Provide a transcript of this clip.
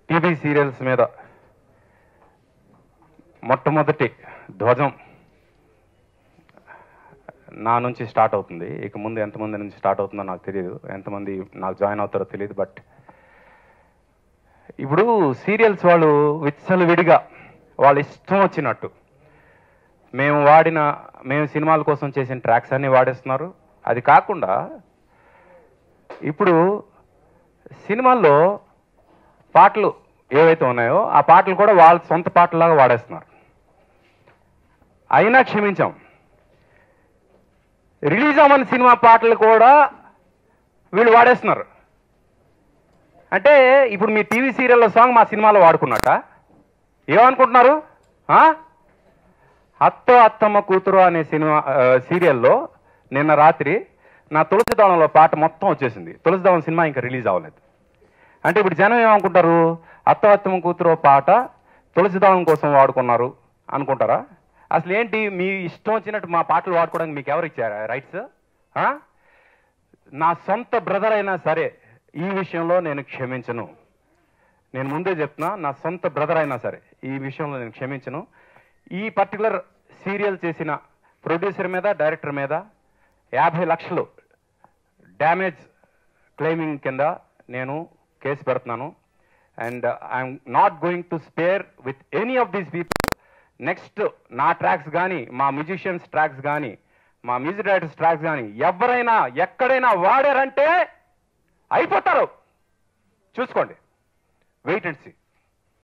TV serials మీద మొట్టమొదటి ధ్వజం నా నుంచి స్టార్ట్ అవుతుంది. ఇక ముందు ఎంతమంది నుంచి స్టార్ట్ అవుతుందో నాకు తెలియదు, ఎంతమంది నాకు జాయిన్ అవుతారో తెలియదు. బట్ ఇప్పుడు సీరియల్స్ వాళ్ళు విచ్చలవిడిగా వాళ్ళ ఇష్టం వచ్చినట్టు మేము సినిమాల కోసం చేసిన ట్రాక్స్ అన్నీ వాడేస్తున్నారు. అది కాకుండా ఇప్పుడు సినిమాల్లో పాటలు ఏవైతే ఉన్నాయో ఆ పాటలు కూడా వాళ్ళ సొంత పాటలాగా వాడేస్తున్నారు. అయినా క్షమించాం. రిలీజ్ అవ్వని సినిమా పాటలు కూడా వీళ్ళు వాడేస్తున్నారు. అంటే ఇప్పుడు మీ టీవీ సీరియల్లో సాంగ్ మా సినిమాలో వాడుకున్నట్ట ఏమనుకుంటున్నారు? అత్తో అత్తమ్మ కూతురు అనే సినిమా సీరియల్లో నిన్న రాత్రి నా తులసిదళంలో పాట మొత్తం వచ్చేసింది. తులసిదళం సినిమా ఇంకా రిలీజ్ అవ్వలేదు. అంటే ఇప్పుడు జనం ఏమనుకుంటారు? అత్తో అత్తమ్మ కూతురు పాట తులసిదళం కోసం వాడుకున్నారు అనుకుంటారా? అసలు ఏంటి, మీ ఇష్టం వచ్చినట్టు మా పాటలు వాడుకోవడానికి మీకు ఎవరు ఇచ్చారా రైట్స్? నా సొంత బ్రదర్ అయినా సరే ఈ విషయంలో నేను క్షమించను. నేను ముందే చెప్తున్నా, నా సొంత బ్రదర్ అయినా సరే ఈ విషయంలో నేను క్షమించను. ఈ పర్టికులర్ సీరియల్ చేసిన ప్రొడ్యూసర్ మీద, డైరెక్టర్ మీద 50 లక్షలు డ్యామేజ్ క్లెయిమింగ్ కింద నేను కేసు పెడుతున్నాను. And I'm not going to spare with any of these people. Next నా ట్రాక్స్ కానీ, మా మ్యూజిషియన్స్ ట్రాక్స్ కానీ, మా మ్యూజిక్ డైరెక్టర్స్ ట్రాక్స్ కానీ ఎవరైనా ఎక్కడైనా వాడారంటే అయిపోతారు. చూసుకోండి, వెయిట్ అండ్ సీ.